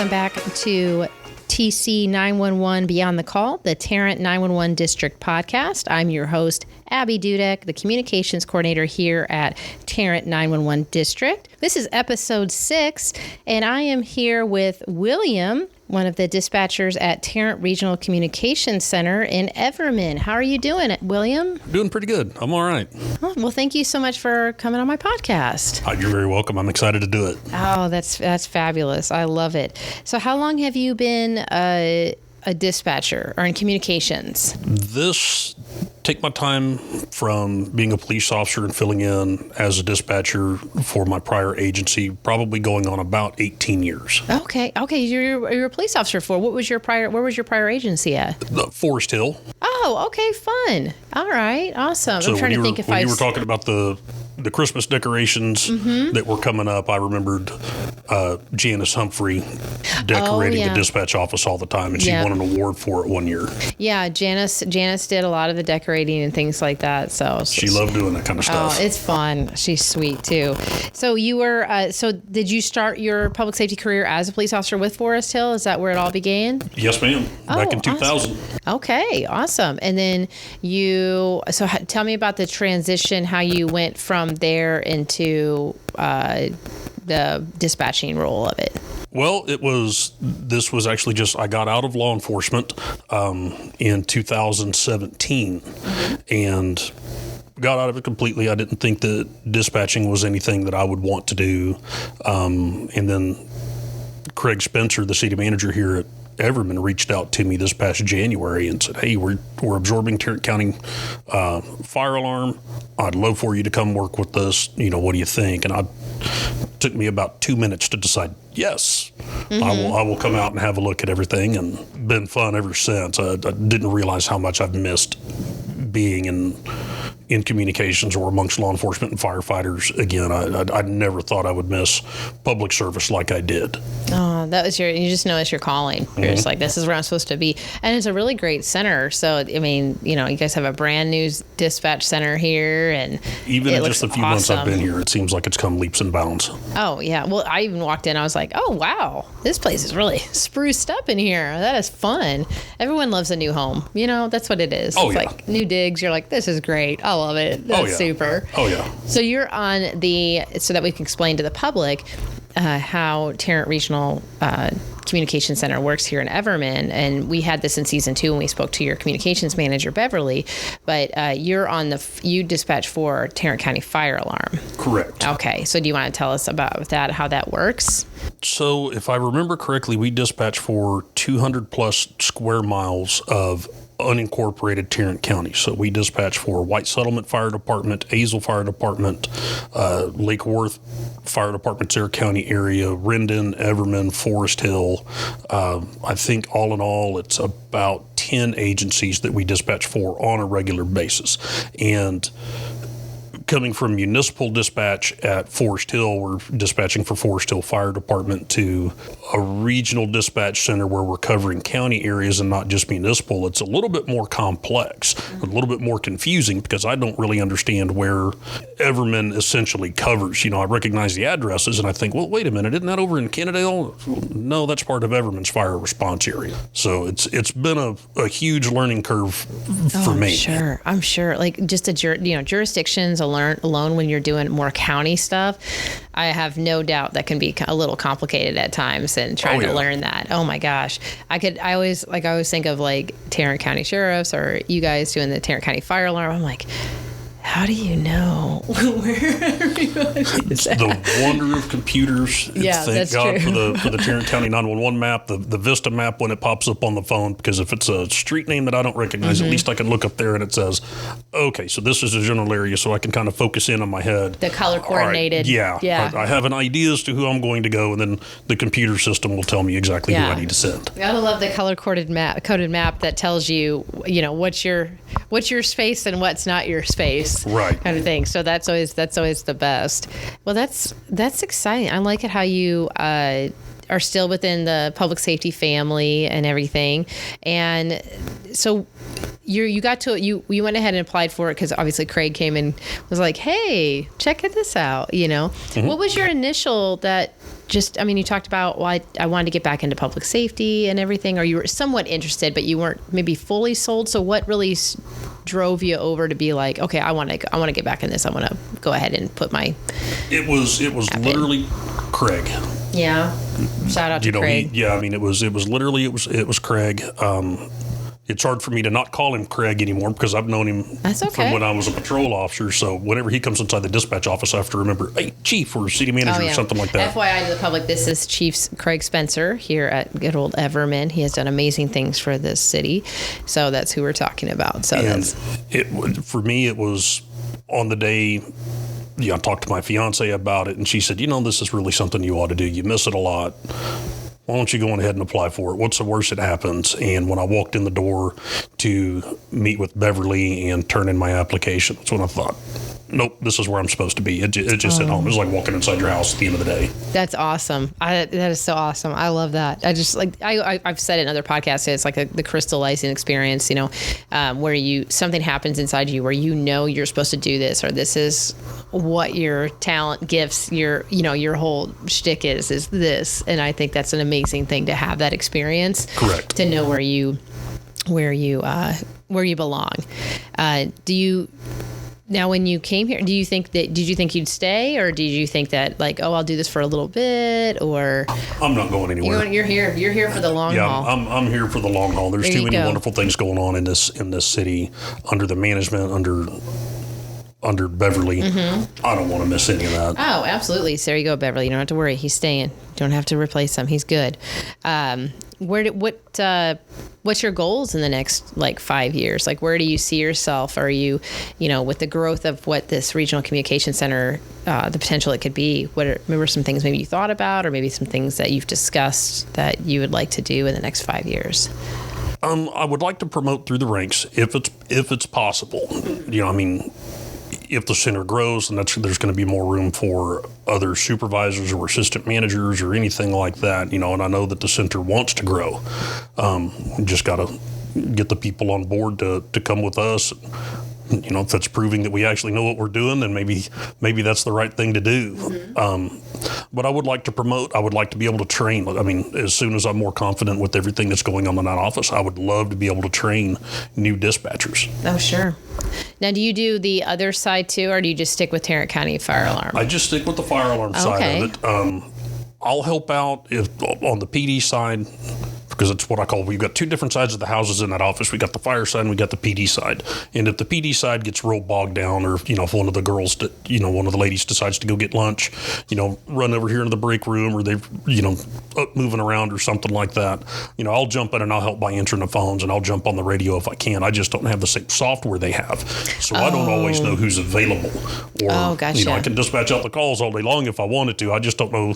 welcome back to TC 911 Beyond the Call, the Tarrant 911 District podcast. I'm your host, Abbey Dudek, the communications coordinator here at Tarrant 911 District. This is episode 6, and I am here with William, one of the dispatchers at Tarrant Regional Communications Center in Everman. How are you doing, William? Doing pretty good. I'm all right. Oh, well, thank you so much for coming on my podcast. You're very welcome. I'm excited to do it. Oh, that's fabulous. I love it. So how long have you been a dispatcher or in communications? Take my time from being a police officer and filling in as a dispatcher for my prior agency, probably going on about 18 years. Okay. You're a police officer for. Where was your prior agency at? Forest Hill. Oh, okay, fun. All right, awesome. So I'm trying to think when you were talking about the Christmas decorations that were coming up, I remembered Janice Humphrey decorating the dispatch office all the time, and she won an award for it one year. Yeah, Janice did a lot of the decorating and things like that. So she loved doing that kind of stuff. Oh, it's fun. She's sweet too. So you were. So did you start your public safety career as a police officer with Forest Hill? Is that where it all began? Yes, ma'am. Back in 2000. Awesome. Okay, awesome. And then tell me about the transition, how you went from there into the dispatching role of it. Well, this was actually just, I got out of law enforcement in 2017 and got out of it completely. I didn't think that dispatching was anything that I would want to do. And then Craig Spencer, the city manager here at Everman, reached out to me this past January and said, "Hey, we're absorbing Tarrant County Fire Alarm. I'd love for you to come work with us. What do you think?" And it took me about 2 minutes to decide, yes, I will come out and have a look at everything, and been fun ever since. I didn't realize how much I've missed being in communications or amongst law enforcement and firefighters again. I never thought I would miss public service like I did. Oh, you just know it's your calling. You're just like, this is where I'm supposed to be. And it's a really great center. So, I mean, you guys have a brand new dispatch center here, and even in just a few months I've been here, it seems like it's come leaps and bounds. Oh, yeah. Well, I even walked in, I was like, oh, wow, this place is really spruced up in here. That is fun. Everyone loves a new home. That's what it is. It's like new digs. You're like, this is great. I love it. That's super. Oh, yeah. So you're on so that we can explain to the public how Tarrant Regional Communication Center works here in Everman, and we had this in season 2 when we spoke to your communications manager, Beverly, but you dispatch for Tarrant County Fire Alarm. Correct. Okay, so do you want to tell us about that, how that works? So if I remember correctly, we dispatch for 200 plus square miles of unincorporated Tarrant County. So we dispatch for White Settlement Fire Department, Azle Fire Department, Lake Worth Fire Department, Tarrant County area, Rendon, Everman, Forest Hill. I think all in all, it's about 10 agencies that we dispatch for on a regular basis. And coming from municipal dispatch at Forest Hill, we're dispatching for Forest Hill Fire Department, to a regional dispatch center where we're covering county areas and not just municipal. It's a little bit more complex, a little bit more confusing, because I don't really understand where Everman essentially covers. I recognize the addresses and I think, well, wait a minute, isn't that over in Kennedale? No, that's part of Everman's fire response area. So it's been a huge learning curve for me. I'm sure. Like just jurisdictions alone when you're doing more county stuff, I have no doubt that can be a little complicated at times, and trying to learn that. Oh my gosh. I always think of like Tarrant County Sheriffs or you guys doing the Tarrant County Fire Alarm. I'm like, how do you know where everybody is at? The wonder of computers. Thank God for the Tarrant County 911 map, the Vista map when it pops up on the phone, because if it's a street name that I don't recognize, at least I can look up there and it says, okay, so this is a general area, so I can kind of focus in on my head. The color coordinated. Right, yeah. I have an idea as to who I'm going to go, and then the computer system will tell me exactly who I need to send. You gotta love the color coded map that tells you, what's your space and what's not your space. Right. Kind of thing. So that's always the best. Well, that's exciting. I like it how you are still within the public safety family and everything. And so you went ahead and applied for it because obviously Craig came and was like, hey, check this out, What was your initial you talked about, well, I wanted to get back into public safety and everything, or you were somewhat interested, but you weren't maybe fully sold. So what really drove you over to be like, okay, I want to get back in this. I want to go ahead and put my. It was literally Craig. Yeah. Shout out to Craig. It was Craig. It's hard for me to not call him Craig anymore because I've known him from when I was a patrol officer. So whenever he comes inside the dispatch office, I have to remember, hey, chief or city manager or something like that. FYI to the public, this is Chief Craig Spencer here at good old Everman. He has done amazing things for this city. So that's who we're talking about. So for me, it was on the day. I talked to my fiance about it, and she said, this is really something you ought to do. You miss it a lot. Why don't you go ahead and apply for it? What's the worst that happens? And when I walked in the door to meet with Beverly and turn in my application, that's when I thought, nope, this is where I'm supposed to be. It just hit home. It was like walking inside your house at the end of the day. That's awesome. That is so awesome. I love that. I just I've said it in other podcasts. It's like the crystallizing experience, where something happens inside you where you're supposed to do this, or this is what your talent, gifts, your whole shtick is this. And I think that's an amazing thing to have that experience. Correct. To know where you belong. Now, when you came here, did you think you'd stay, or did you think that I'll do this for a little bit, or? I'm not going anywhere. You're here for the long haul. Yeah, I'm here for the long haul. There's too many wonderful things going on in this city under the management, under Beverly. Mm-hmm. I don't want to miss any of that. Oh, absolutely. So there you go, Beverly. You don't have to worry. He's staying. You don't have to replace him. He's good. What's your goals in the next 5 years? Where do you see yourself? Are you, with the growth of what this regional communication center, the potential it could be? What were some things maybe you thought about, or maybe some things that you've discussed that you would like to do in the next 5 years? I would like to promote through the ranks if it's possible. If the center grows, then there's going to be more room for other supervisors or assistant managers or anything like that, and I know that the center wants to grow. We just got to get the people on board to come with us. If that's proving that we actually know what we're doing, then maybe that's the right thing to do. Mm-hmm. But I would like to promote. I would like to be able to train. As soon as I'm more confident with everything that's going on in that office, I would love to be able to train new dispatchers. Oh, sure. Now, do you do the other side too, or do you just stick with Tarrant County Fire Alarm? I just stick with the fire alarm side of it. I'll help out on the PD side, because it's what I call, we've got two different sides of the houses in that office. We got the fire side and we got the PD side. And if the PD side gets real bogged down, or, if one of the girls, one of the ladies decides to go get lunch, run over here into the break room, or they're, up moving around or something like that, I'll jump in and I'll help by answering the phones, and I'll jump on the radio if I can. I just don't have the same software they have. So I don't always know who's available. Or, gotcha. I can dispatch out the calls all day long if I wanted to. I just don't know,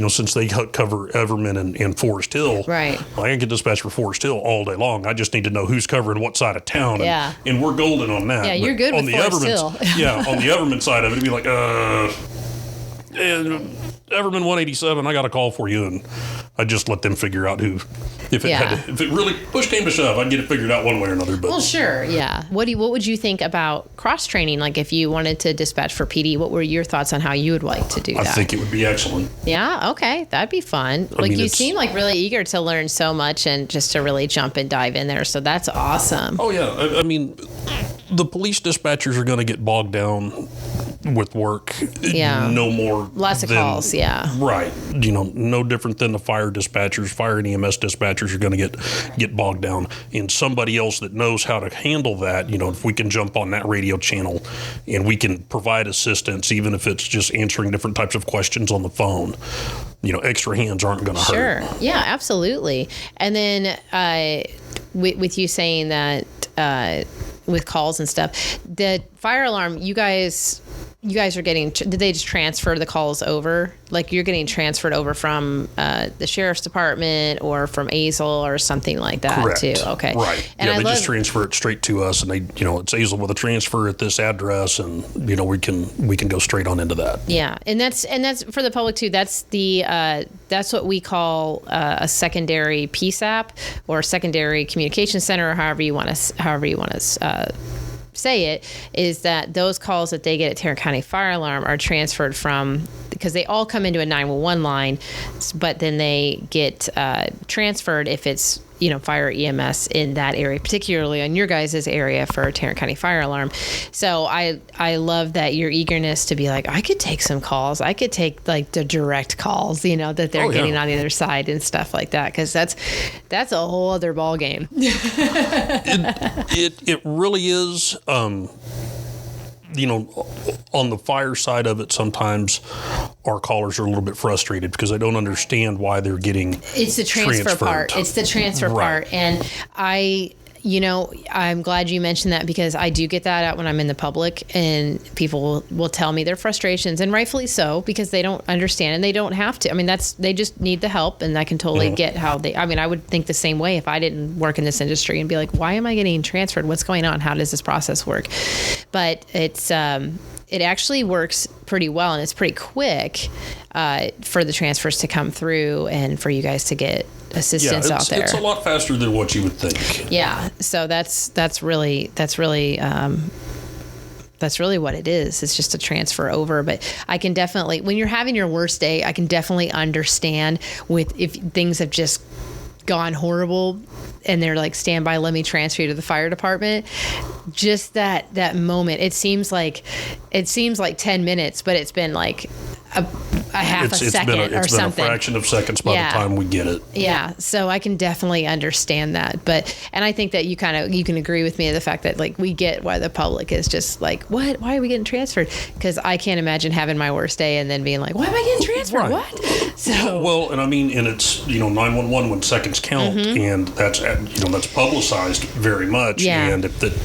since they cover Everman and Forest Hill. Right. I can dispatch for Forest Hill all day long. I just need to know who's covering what side of town. Yeah. And we're golden on that. Yeah, you're good with Forest Hill. On the Everman side of it, it'd be like, Everman 187, I got a call for you. And I just let them figure out who, if it really push came to shove, I'd get it figured out one way or another. But well, sure, yeah. What would you think about cross training? If you wanted to dispatch for PD, what were your thoughts on how you would like to do that? I think it would be excellent. Yeah, okay, that'd be fun. You seem really eager to learn so much and just to really jump and dive in there. So that's awesome. Oh yeah, the police dispatchers are going to get bogged down with work. Yeah. No more. Lots of calls, yeah. Right. No different than the fire dispatchers. Fire and EMS dispatchers are going to get bogged down. And somebody else that knows how to handle that, if we can jump on that radio channel and we can provide assistance, even if it's just answering different types of questions on the phone, extra hands aren't going to hurt. Sure. Yeah, absolutely. And then with you saying that with calls and stuff, the fire alarm, you guys you guys are getting, did they just transfer the calls over? Like you're getting transferred over from the sheriff's department or from Azle or something like that. Correct. Too. Okay. Right. And they just transfer it straight to us, and they, it's Azle with a transfer at this address, and we can go straight on into that. Yeah, and that's for the public too. That's that's what we call a secondary PSAP or secondary communication center, or however you want to say it, is that those calls that they get at Tarrant County Fire Alarm are transferred from, because they all come into a 911 line, but then they get transferred if it's fire EMS in that area, particularly on your guys' area for Tarrant County Fire Alarm. So I love that your eagerness to be like, I could take some calls. I could take like the direct calls, that they're getting on the other side and stuff like that. Cause that's a whole other ball game. It really is. On the fire side of it, sometimes our callers are a little bit frustrated because they don't understand why they're getting It's the transfer part. It's the transfer part. And I'm glad you mentioned that, because I do get that out when I'm in the public, and people will tell me their frustrations, and rightfully so, because they don't understand and they don't have to. I mean, they just need the help, and I can totally get how I would think the same way if I didn't work in this industry and be like, why am I getting transferred? What's going on? How does this process work? But it actually works pretty well, and it's pretty quick for the transfers to come through and for you guys to get assistance out there. It's a lot faster than what you would think. Yeah, so that's really what it is. It's just a transfer over. But I can definitely, when you're having your worst day, I can definitely understand if things have just gone horrible and they're like, stand by, let me transfer you to the fire department. Just that moment. It seems like 10 minutes, but it's been like a half a second or something. It's been a fraction of seconds by the time we get it. Yeah. So I can definitely understand that. And I think that you can agree with me, the fact that like we get why the public is just like, what? Why are we getting transferred? Because I can't imagine having my worst day and then being like, why am I getting transferred? Right. What? So well, and it's 911 when seconds count, and that's publicized very much. Yeah. And if that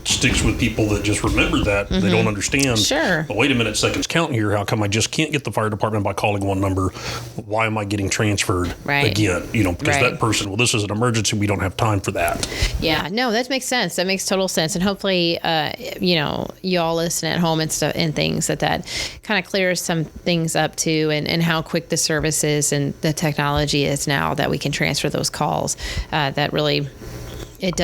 sticks with people that just remember that, they don't understand. Sure. But wait a minute, seconds count here. How come I just can't get the fire department by calling one number? Why am I getting transferred again? Because that person, this is an emergency. We don't have time for that. Yeah, no, that makes sense. That makes total sense. And hopefully, you all listen at home and stuff and things that kind of clears some things up too, and how quick the service is and the technology is now that we can transfer those calls. That really, it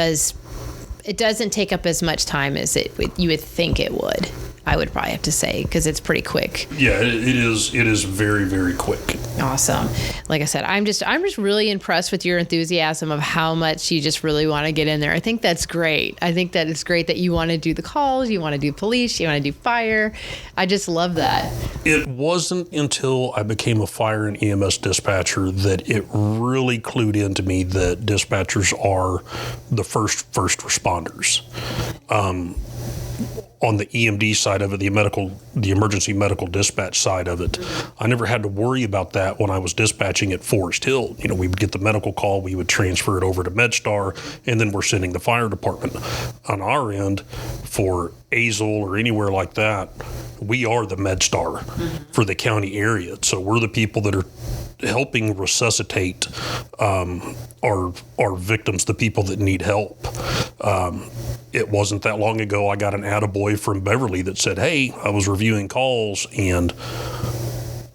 doesn't take up as much time as you would think it would. I would probably have to say, because it's pretty quick. Yeah, it is. It is very, very quick. Awesome. Like I said, I'm just really impressed with your enthusiasm of how much you just really want to get in there. I think that's great. I think that it's great that you want to do the calls, you want to do police, you want to do fire. I just love that. It wasn't until I became a fire and EMS dispatcher that it really clued into me that dispatchers are the first responders. On the EMD side of it, the emergency medical dispatch side of it, I never had to worry about that when I was dispatching at Forest Hill. We would get the medical call, we would transfer it over to MedStar, and then we're sending the fire department. On our end, for Azle or anywhere like that, we are the MedStar for the county area. So we're the people that are helping resuscitate our victims, the people that need help. It wasn't that long ago I got an attaboy from Beverly that said, hey, I was reviewing calls and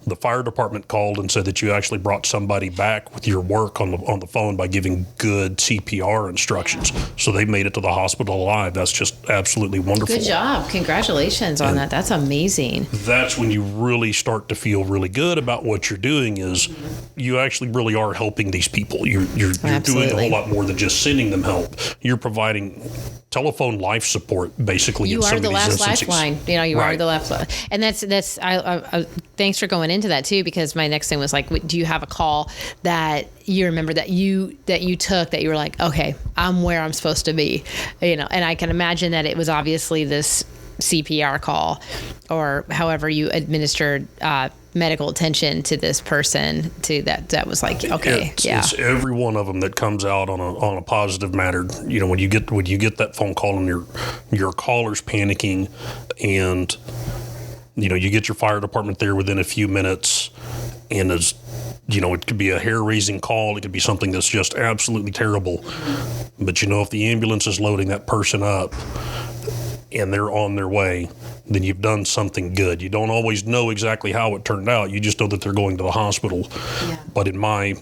the fire department called and said that you actually brought somebody back with your work on the phone by giving good CPR instructions. So they made it to the hospital alive. That's just absolutely wonderful. Good job. Congratulations on that. That's amazing. That's when you really start to feel really good about what you're doing, is you actually really are helping these people. You're doing a whole lot more than just sending them help. You're providing telephone life support, basically. You are the last lifeline. You are the last line. And that's thanks for going into that too, because my next thing was like, do you have a call that you remember that you took that you were like, okay, I'm where I'm supposed to be, and I can imagine that it was obviously this CPR call or however you administered medical attention to this person to that was like, okay, it's every one of them that comes out on a positive matter. When you get that phone call and your caller's panicking and You get your fire department there within a few minutes, and as it could be a hair-raising call. It could be something that's just absolutely terrible. But if the ambulance is loading that person up and they're on their way, then you've done something good. You don't always know exactly how it turned out. You just know that they're going to the hospital. Yeah. But in my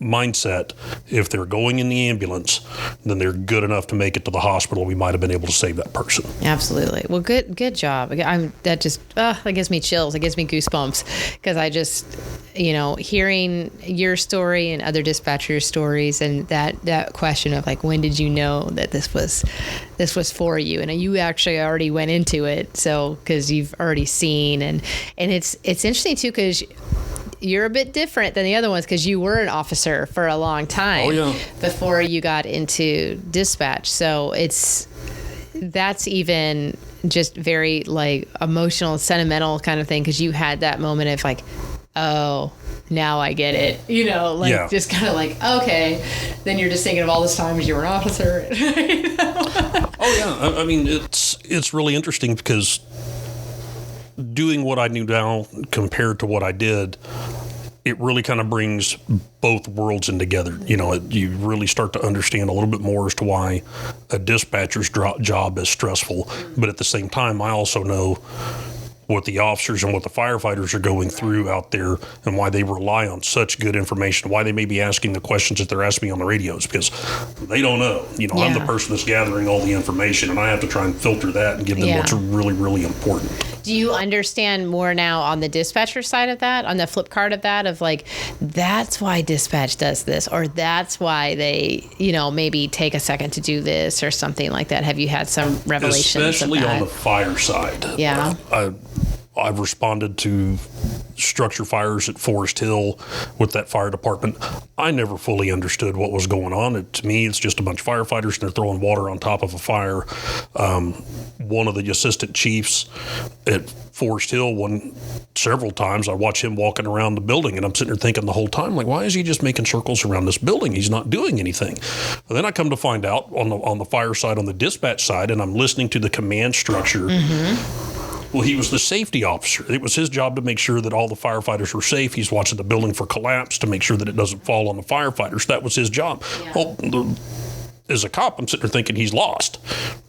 mindset, if they're going in the ambulance, then they're good enough to make it to the hospital. We might have been able to save that person. Absolutely. Well, good job. That gives me chills. It gives me goosebumps, because I just, hearing your story and other dispatchers' stories, and that question of like, when did you know that this was for you? And you actually already went into it, so because you've already seen, and it's interesting too, because you're a bit different than the other ones, because you were an officer for a long time before you got into dispatch. So that's even just very like emotional, sentimental kind of thing, because you had that moment of like, oh, now I get it. Just kind of like, okay. Then you're just thinking of all this time as you were an officer. Oh yeah, I mean it's really interesting, because doing what I do now compared to what I did, it really kind of brings both worlds in together. You really start to understand a little bit more as to why a dispatcher's job is stressful. But at the same time, I also know what the officers and what the firefighters are going through out there, and why they rely on such good information, why they may be asking the questions that they're asking me on the radios, because they don't know. I'm the person that's gathering all the information, and I have to try and filter that and give them what's really, really important. Do you understand more now on the dispatcher side of that, on the flip card of that, of like, that's why dispatch does this, or that's why they, maybe take a second to do this, or something like that? Have you had some revelations Especially of that? On the fire side. Yeah. I've responded to structure fires at Forest Hill with that fire department. I never fully understood what was going on. To me, it's just a bunch of firefighters, and they're throwing water on top of a fire. One of the assistant chiefs at Forest Hill, several times, I watch him walking around the building, and I'm sitting there thinking the whole time, like, why is he just making circles around this building? He's not doing anything. And then I come to find out on the fire side, on the dispatch side, and I'm listening to the command structure. Mm-hmm. Well, he was the safety officer. It was his job to make sure that all the firefighters were safe. He's watching the building for collapse to make sure that it doesn't fall on the firefighters. That was his job. Yeah. Well, as a cop, I'm sitting there thinking he's lost.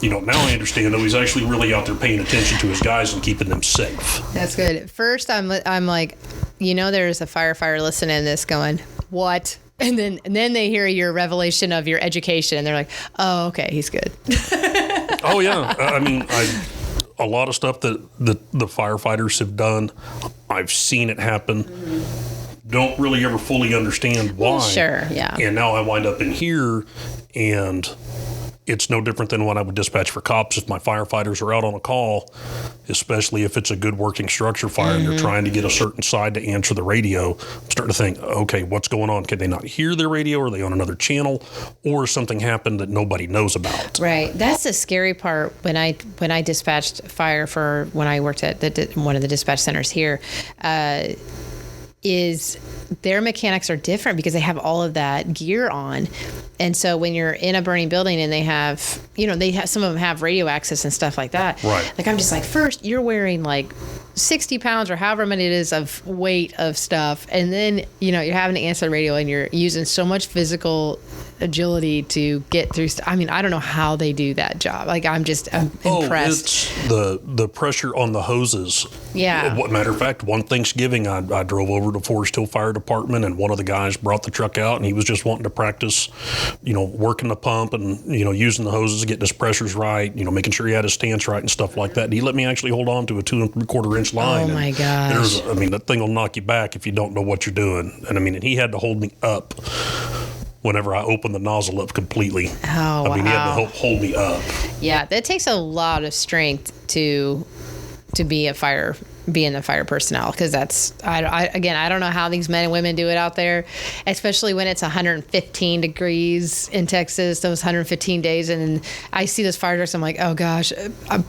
Now I understand, though, he's actually really out there paying attention to his guys and keeping them safe. That's good. At first, I'm like, there's a firefighter listening to this going, what? And then they hear your revelation of your education, and they're like, oh, okay, he's good. Oh, yeah. I mean, a lot of stuff that the firefighters have done, I've seen it happen. Mm-hmm. Don't really ever fully understand why. Sure, yeah. And now I wind up in here, and it's no different than when I would dispatch for cops. If my firefighters are out on a call, especially if it's a good working structure fire, and they're trying to get a certain side to answer the radio, I'm starting to think, okay, what's going on? Can they not hear their radio? Are they on another channel? Or something happened that nobody knows about? Right. That's the scary part. When I dispatched fire for when I worked at one of the dispatch centers here, is their mechanics are different because they have all of that gear on. And so when you're in a burning building and they have some of them have radio access and stuff like that. Right. Like, I'm just like, first you're wearing like 60 pounds or however many it is of weight of stuff. And then, you're having to answer the radio, and you're using so much physical agility to get through. I mean, I don't know how they do that job. Like, I'm impressed. It's the pressure on the hoses. Yeah. Matter of fact, one Thanksgiving, I drove over to Forest Hill Fire Department, and one of the guys brought the truck out, and he was just wanting to practice, working the pump and, using the hoses, getting his pressures right, making sure he had his stance right and stuff like that. And he let me actually hold on to a 2 3/4 inch line. Oh my gosh. That thing will knock you back if you don't know what you're doing. And he had to hold me up whenever I opened the nozzle up completely. Oh, He had to hold me up. Yeah, that takes a lot of strength to be in the fire personnel, because that's, I don't know how these men and women do it out there, especially when it's 115 degrees in Texas, those 115 days. And I see those fire trucks, I'm like, oh gosh,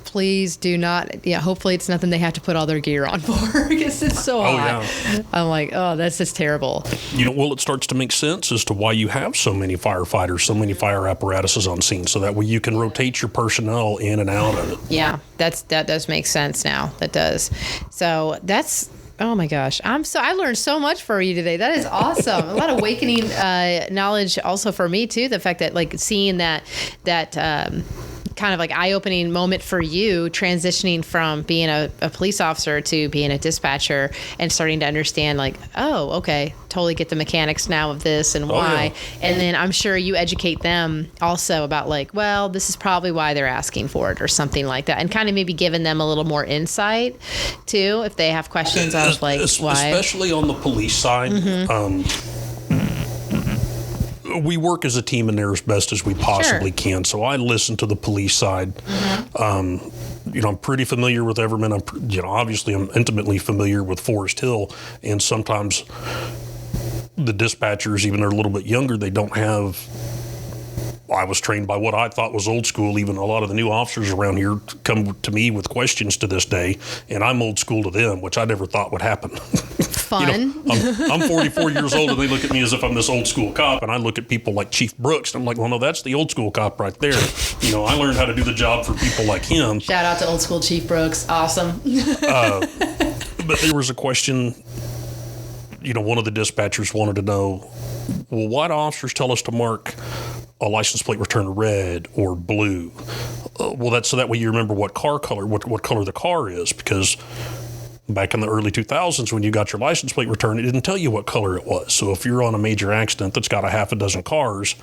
please do not. Yeah, hopefully it's nothing they have to put all their gear on for, because it's so hot. Yeah. I'm like, oh, that's just terrible. It starts to make sense as to why you have so many firefighters, so many fire apparatuses on scene, so that way you can rotate your personnel in and out of it. Yeah, that does make sense now. That does. So that's, oh my gosh. I learned so much for you today. That is awesome. A lot of awakening knowledge also for me too. The fact that like seeing that kind of like eye-opening moment for you transitioning from being a police officer to being a dispatcher and starting to understand like, oh, okay, totally get the mechanics now of this and why. Yeah. And then I'm sure you educate them also about like, well, this is probably why they're asking for it or something like that. And kind of maybe giving them a little more insight too, if they have questions of like why. Especially on the police side. We work as a team in there as best as we possibly can. So I listen to the police side. I'm pretty familiar with Everman. Obviously I'm intimately familiar with Forest Hill, and sometimes the dispatchers, even they're a little bit younger, they don't have. I was trained by what I thought was old school. Even a lot of the new officers around here come to me with questions to this day, and I'm old school to them, which I never thought would happen. Fun. I'm 44 years old, and they look at me as if I'm this old school cop, and I look at people like Chief Brooks, and I'm like, well, no, that's the old school cop right there. I learned how to do the job for people like him. Shout out to old school Chief Brooks. Awesome. But there was a question, one of the dispatchers wanted to know, well, why do officers tell us to mark a license plate return red or blue? Well, that's so that way you remember what car color, what color the car is, because back in the early 2000s when you got your license plate return, it didn't tell you what color it was. So if you're on a major accident that's got a half a dozen cars,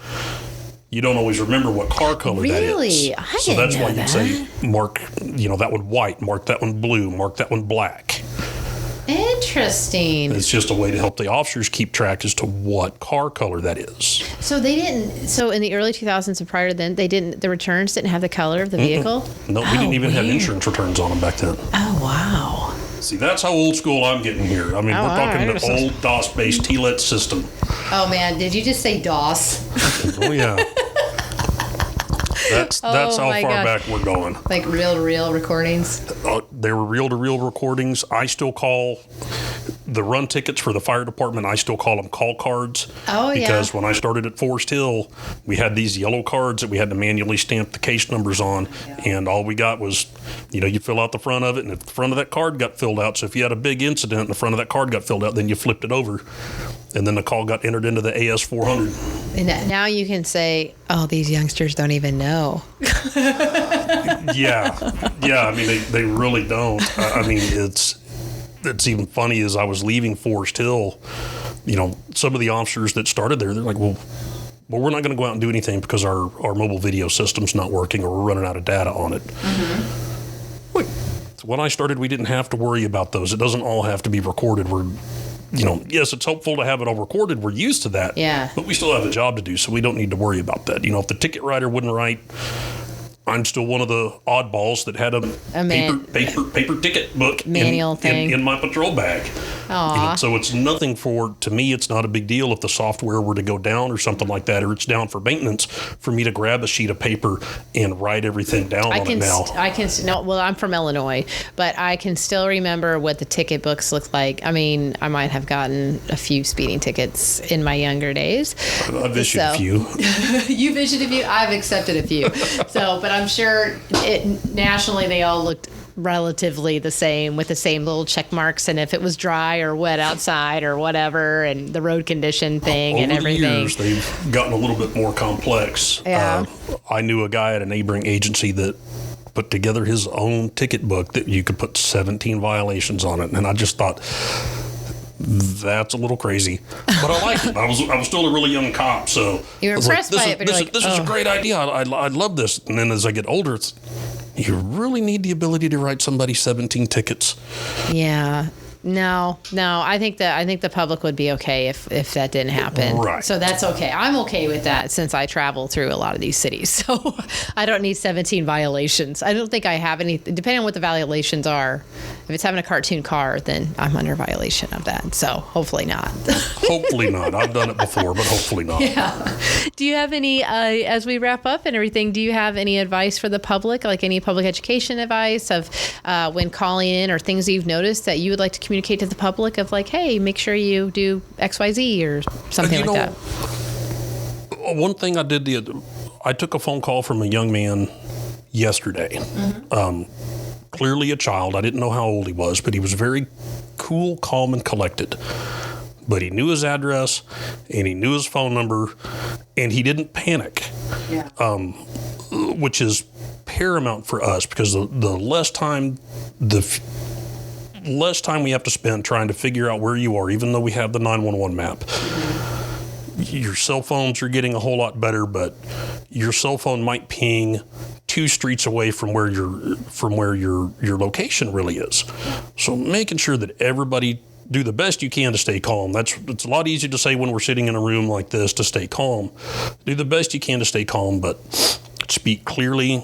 you don't always remember what car color that is. Really? So that's why you'd say mark, that one white, mark that one blue, mark that one black. Interesting. It's just a way to help the officers keep track as to what car color that is. So in the early 2000s and prior to then, the returns didn't have the color of the vehicle? No, we didn't even have insurance returns on them back then. Oh, wow. See, that's how old school I'm getting here. I mean, we're talking the old DOS-based TLET system. Oh, man. Did you just say DOS? Oh, yeah. That's how far back we're going. Like reel-to-reel recordings? They were reel-to-reel recordings. I still call the run tickets for the fire department, I still call them call cards. Oh, yeah. Because when I started at Forest Hill, we had these yellow cards that we had to manually stamp the case numbers on. Yeah. And all we got was, you fill out the front of it, and if the front of that card got filled out, so if you had a big incident and the front of that card got filled out, then you flipped it over. And then the call got entered into the AS400. And now you can say, oh, these youngsters don't even know. Yeah. I mean, they really don't. I mean, it's even funny as I was leaving Forest Hill, some of the officers that started there, they're like, well, we're not going to go out and do anything because our mobile video system's not working or we're running out of data on it. Mm-hmm. When I started, we didn't have to worry about those. It doesn't all have to be recorded. Yes, it's helpful to have it all recorded. We're used to that. Yeah. But we still have a job to do, so we don't need to worry about that. If the ticket writer wouldn't write, I'm still one of the oddballs that had a paper ticket book manual thing in my patrol bag. So it's nothing to me, it's not a big deal if the software were to go down or something like that, or it's down for maintenance, for me to grab a sheet of paper and write everything down on it now. I'm from Illinois, but I can still remember what the ticket books looked like. I mean, I might have gotten a few speeding tickets in my younger days. I've issued a few. You've issued a few? I've accepted a few. But I'm sure nationally they all looked relatively the same with the same little check marks, and if it was dry or wet outside or whatever, and the road condition thing and everything. Over the years, they've gotten a little bit more complex. Yeah. I knew a guy at a neighboring agency that put together his own ticket book that you could put 17 violations on it, and I just thought, that's a little crazy, but I liked it. I was still a really young cop, so you were impressed by it. But this is a great idea. I love this. And then as I get older, you really need the ability to write somebody 17 tickets. Yeah. No. I think the public would be okay if that didn't happen. Right. So that's okay. I'm okay with that since I travel through a lot of these cities. So I don't need 17 violations. I don't think I have any, depending on what the violations are. If it's having a cartoon car, then I'm under violation of that. So hopefully not. Hopefully not. I've done it before, but hopefully not. Yeah. Do you have any, as we wrap up and everything, do you have any advice for the public, like any public education advice of when calling in or things that you've noticed that you would like to communicate to the public of like, hey, make sure you do XYZ or something like that? One thing I did, I took a phone call from a young man yesterday. Mm-hmm. clearly a child. I didn't know how old he was, but he was very cool, calm, and collected. But he knew his address, and he knew his phone number, and he didn't panic, which is paramount for us, because the less time we have to spend trying to figure out where you are, even though we have the 911 map. Your cell phones are getting a whole lot better, but your cell phone might ping 2 streets away from where your location really is. So making sure that everybody do the best you can to stay calm. It's a lot easier to say when we're sitting in a room like this to stay calm. Do the best you can to stay calm, but speak clearly.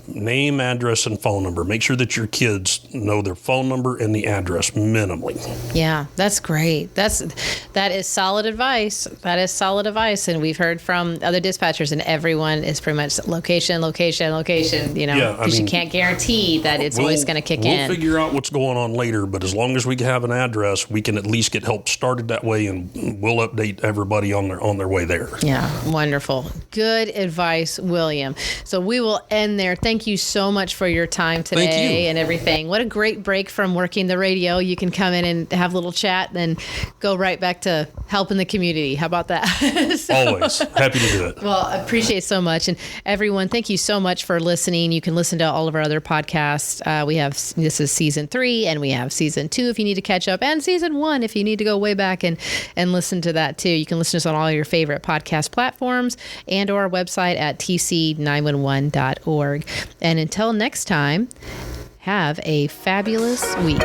Name, address, and phone number. Make sure that your kids know their phone number and the address minimally. Yeah, that's great. That is solid advice. That is solid advice. And we've heard from other dispatchers, and everyone is pretty much location, because you can't guarantee that it's always going to kick in. We'll figure out what's going on later, but as long as we have an address, we can at least get help started that way, and we'll update everybody on their way there. Yeah, wonderful. Good advice, William. So we will end there. Thank you so much for your time today and everything. What a great break from working the radio. You can come in and have a little chat, then go right back to helping the community. How about that? Always. Happy to do it. Well, I appreciate so much. And everyone, thank you so much for listening. You can listen to all of our other podcasts. This is season 3, and we have season 2 if you need to catch up, and season 1 if you need to go way back and listen to that too. You can listen to us on all your favorite podcast platforms and or our website at tc911.org. And until next time, have a fabulous week.